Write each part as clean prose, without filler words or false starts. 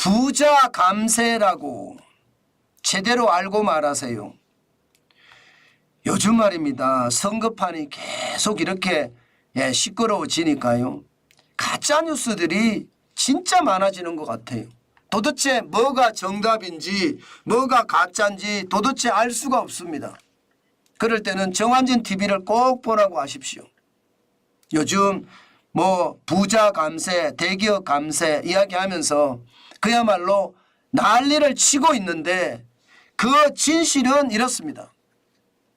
부자 감세라고 제대로 알고 말하세요. 요즘 말입니다. 선거판이 계속 이렇게 시끄러워지니까요. 가짜뉴스들이 진짜 많아지는 것 같아요. 도대체 뭐가 정답인지 뭐가 가짜인지 도대체 알 수가 없습니다. 그럴 때는 정환진 TV를 꼭 보라고 하십시오. 요즘 뭐 부자 감세, 대기업 감세 이야기하면서 그야말로 난리를 치고 있는데 그 진실은 이렇습니다.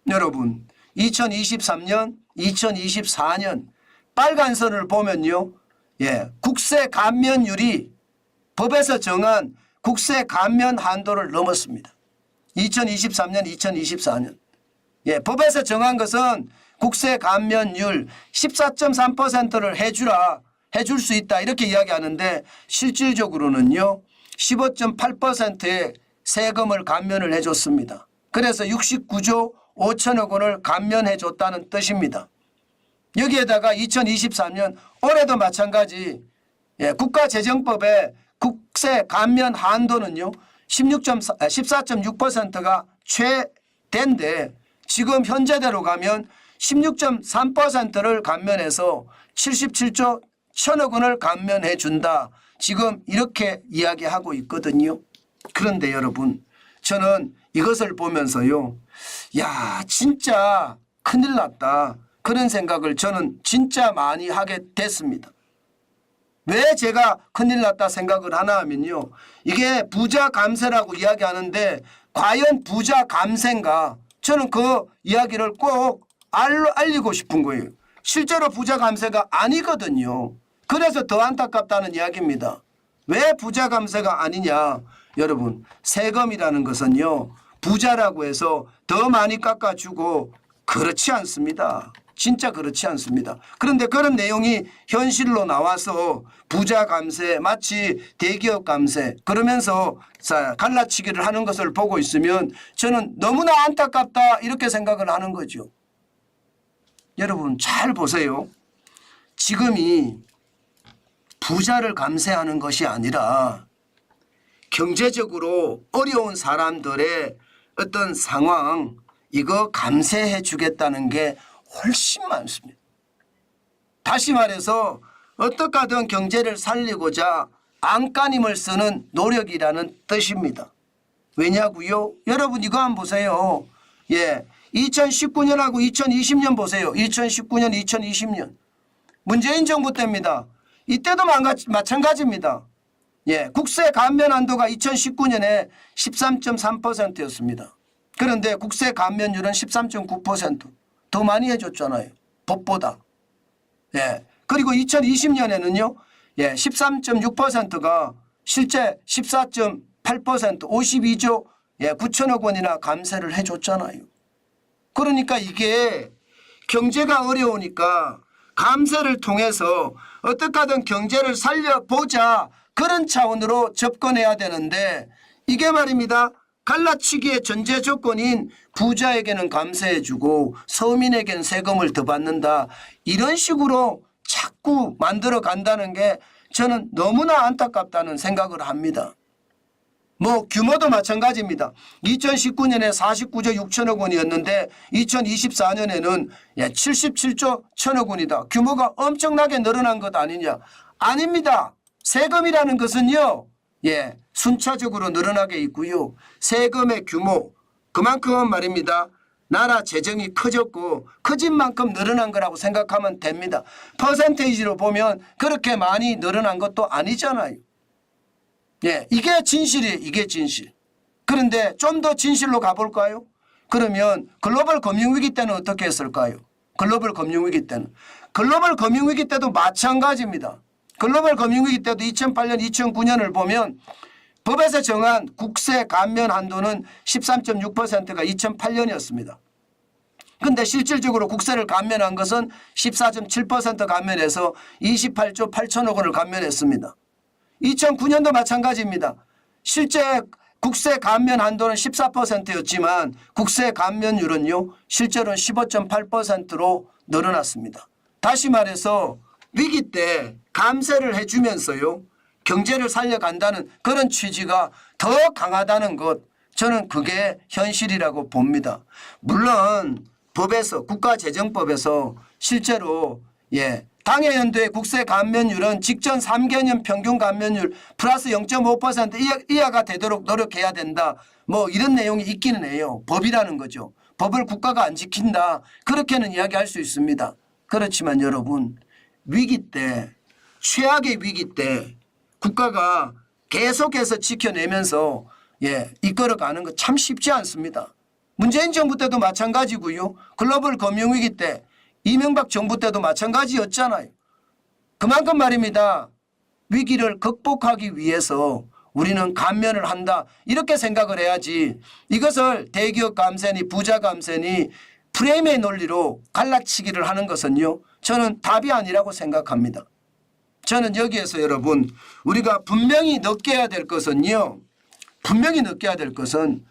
여러분 2023년, 2024년 빨간 선을 보면요. 국세 감면율이 법에서 정한 국세 감면 한도를 넘었습니다. 2023년, 2024년. 법에서 정한 것은 국세 감면율 14.3%를 해줄 수 있다 이렇게 이야기하는데 실질적으로는요 15.8%의 세금을 감면을 해줬습니다. 그래서 69조 5천억 원을 감면해 줬다는 뜻입니다. 여기에다가 2023년 올해도 마찬가지 국가재정법의 국세 감면 한도는요 14.6%가 최대인데 지금 현재대로 가면 16.3%를 감면해서 77조 1천억 원을 감면해 준다. 지금 이렇게 이야기하고 있거든요. 그런데 여러분 저는 이것을 보면서요. 야 진짜 큰일 났다. 그런 생각을 저는 진짜 많이 하게 됐습니다. 왜 제가 큰일 났다 생각을 하나 하면요. 이게 부자 감세라고 이야기하는데 과연 부자 감세인가? 저는 그 이야기를 꼭 알리고 싶은 거예요. 실제로 부자 감세가 아니거든요. 그래서 더 안타깝다는 이야기입니다. 왜 부자 감세가 아니냐? 여러분 세금이라는 것은요. 부자라고 해서 더 많이 깎아주고 그렇지 않습니다. 진짜 그렇지 않습니다. 그런데 그런 내용이 현실로 나와서 부자 감세 마치 대기업 감세 그러면서 갈라치기를 하는 것을 보고 있으면 저는 너무나 안타깝다 이렇게 생각을 하는 거죠. 여러분 잘 보세요. 지금이 부자를 감세하는 것이 아니라 경제적으로 어려운 사람들의 어떤 상황 이거 감세해 주겠다는 게 훨씬 많습니다. 다시 말해서 어떻게 하든 경제를 살리고자 안간힘을 쓰는 노력이라는 뜻입니다. 왜냐고요? 여러분 이거 한번 보세요. 2019년하고 2020년 보세요. 2019년, 2020년. 문재인 정부 때입니다. 이때도 마찬가지입니다. 국세 감면 한도가 2019년에 13.3%였습니다. 그런데 국세 감면율은 13.9%. 더 많이 해줬잖아요. 법보다. 그리고 2020년에는요. 13.6%가 실제 14.8% 52조 9천억 원이나 감세를 해줬잖아요. 그러니까 이게 경제가 어려우니까 감세를 통해서 어떻게 하든 경제를 살려보자 그런 차원으로 접근해야 되는데 이게 말입니다. 갈라치기의 전제 조건인 부자에게는 감세해주고 서민에게는 세금을 더 받는다. 이런 식으로 자꾸 만들어 간다는 게 저는 너무나 안타깝다는 생각을 합니다. 뭐 규모도 마찬가지입니다. 2019년에 49조 6천억 원이었는데 2024년에는 77조 1천억 원이다. 규모가 엄청나게 늘어난 것 아니냐. 아닙니다. 세금이라는 것은요. 순차적으로 늘어나게 있고요. 세금의 규모 그만큼 말입니다. 나라 재정이 커졌고 커진 만큼 늘어난 거라고 생각하면 됩니다. 퍼센테이지로 보면 그렇게 많이 늘어난 것도 아니잖아요. 이게 진실이에요. 이게 진실. 그런데 좀 더 진실로 가볼까요? 그러면 글로벌 금융위기 때는 어떻게 했을까요? 글로벌 금융위기 때는. 글로벌 금융위기 때도 마찬가지입니다. 글로벌 금융위기 때도 2008년, 2009년을 보면 법에서 정한 국세 감면 한도는 13.6%가 2008년이었습니다. 그런데 실질적으로 국세를 감면한 것은 14.7% 감면해서 28조 8천억 원을 감면했습니다. 2009년도 마찬가지입니다. 실제 국세 감면 한도는 14%였지만 국세 감면율은요 실제로는 15.8%로 늘어났습니다. 다시 말해서 위기 때 감세를 해주면서요 경제를 살려간다는 그런 취지가 더 강하다는 것, 저는 그게 현실이라고 봅니다. 물론 법에서, 국가재정법에서 실제로 당해 연도의 국세 감면율은 직전 3개년 평균 감면율 플러스 0.5% 이하가 되도록 노력해야 된다. 뭐 이런 내용이 있기는 해요. 법이라는 거죠. 법을 국가가 안 지킨다. 그렇게는 이야기할 수 있습니다. 그렇지만 여러분, 위기 때, 최악의 위기 때 국가가 계속해서 지켜내면서 이끌어가는 거 참 쉽지 않습니다. 문재인 정부 때도 마찬가지고요. 글로벌 금융위기 때 이명박 정부 때도 마찬가지였잖아요. 그만큼 말입니다. 위기를 극복하기 위해서 우리는 감면을 한다. 이렇게 생각을 해야지 이것을 대기업 감세니 부자 감세니 프레임의 논리로 갈라치기를 하는 것은요. 저는 답이 아니라고 생각합니다. 저는 여기에서 여러분 우리가 분명히 느껴야 될 것은요. 분명히 느껴야 될 것은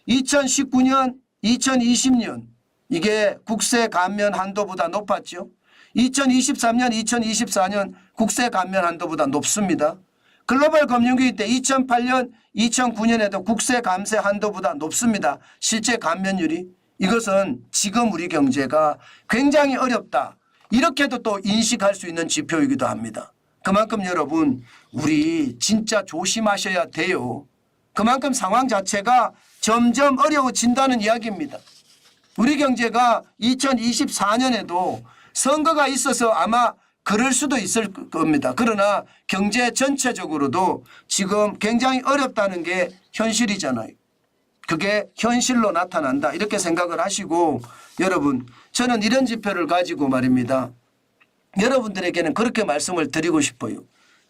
2019년, 2020년 이게 국세 감면 한도보다 높았죠. 2023년, 2024년 국세 감면 한도보다 높습니다. 글로벌 금융위기 때 2008년, 2009년에도 국세 감세 한도보다 높습니다. 실제 감면율이. 이것은 지금 우리 경제가 굉장히 어렵다. 이렇게도 또 인식할 수 있는 지표이기도 합니다. 그만큼 여러분 우리 진짜 조심하셔야 돼요. 그만큼 상황 자체가 점점 어려워진다는 이야기입니다. 우리 경제가 2024년에도 선거가 있어서 아마 그럴 수도 있을 겁니다. 그러나 경제 전체적으로도 지금 굉장히 어렵다는 게 현실이잖아요. 그게 현실로 나타난다. 이렇게 생각을 하시고 여러분 저는 이런 지표를 가지고 말입니다. 여러분들에게는 그렇게 말씀을 드리고 싶어요.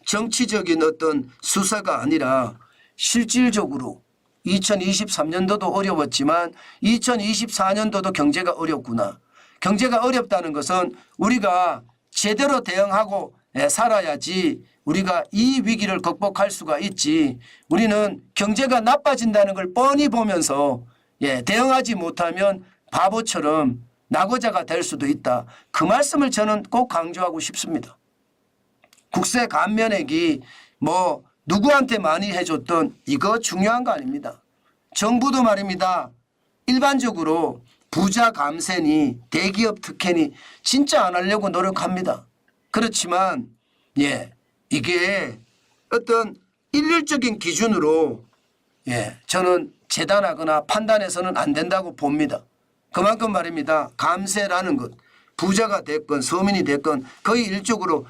정치적인 어떤 수사가 아니라 실질적으로 2023년도도 어려웠지만 2024년도도 경제가 어렵구나. 경제가 어렵다는 것은 우리가 제대로 대응하고 살아야지 우리가 이 위기를 극복할 수가 있지. 우리는 경제가 나빠진다는 걸 뻔히 보면서 대응하지 못하면 바보처럼 낙오자가 될 수도 있다. 그 말씀을 저는 꼭 강조하고 싶습니다. 국세 감면액이 뭐 누구한테 많이 해줬던 이거 중요한 거 아닙니다. 정부도 말입니다. 일반적으로 부자 감세니 대기업 특혜니 진짜 안 하려고 노력합니다. 그렇지만 이게 어떤 일률적인 기준으로 저는 재단하거나 판단해서는 안 된다고 봅니다. 그만큼 말입니다. 감세라는 것 부자가 됐건 서민이 됐건 거의 일적으로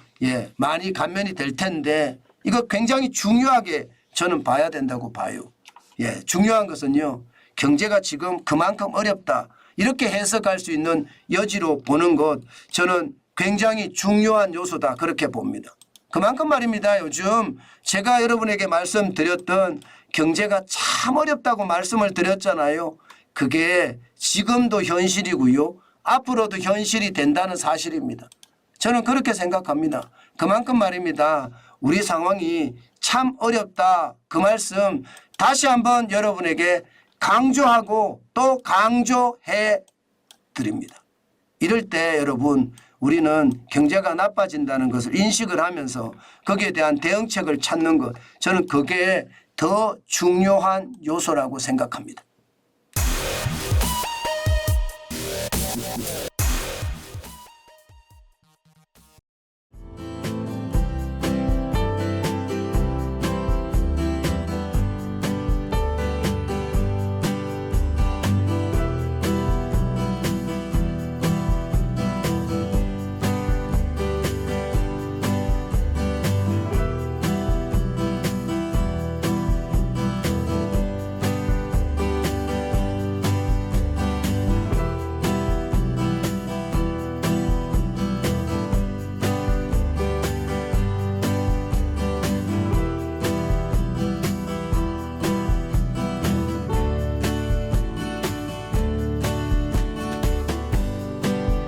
많이 감면이 될 텐데 이거 굉장히 중요하게 저는 봐야 된다고 봐요. 중요한 것은요. 경제가 지금 그만큼 어렵다. 이렇게 해석할 수 있는 여지로 보는 것 저는 굉장히 중요한 요소다. 그렇게 봅니다. 그만큼 말입니다. 요즘 제가 여러분에게 말씀드렸던 경제가 참 어렵다고 말씀을 드렸잖아요. 그게 지금도 현실이고요. 앞으로도 현실이 된다는 사실입니다. 저는 그렇게 생각합니다. 그만큼 말입니다. 우리 상황이 참 어렵다. 그 말씀 다시 한번 여러분에게 강조하고 또 강조해 드립니다. 이럴 때 여러분 우리는 경제가 나빠진다는 것을 인식을 하면서 거기에 대한 대응책을 찾는 것 저는 그게 더 중요한 요소라고 생각합니다.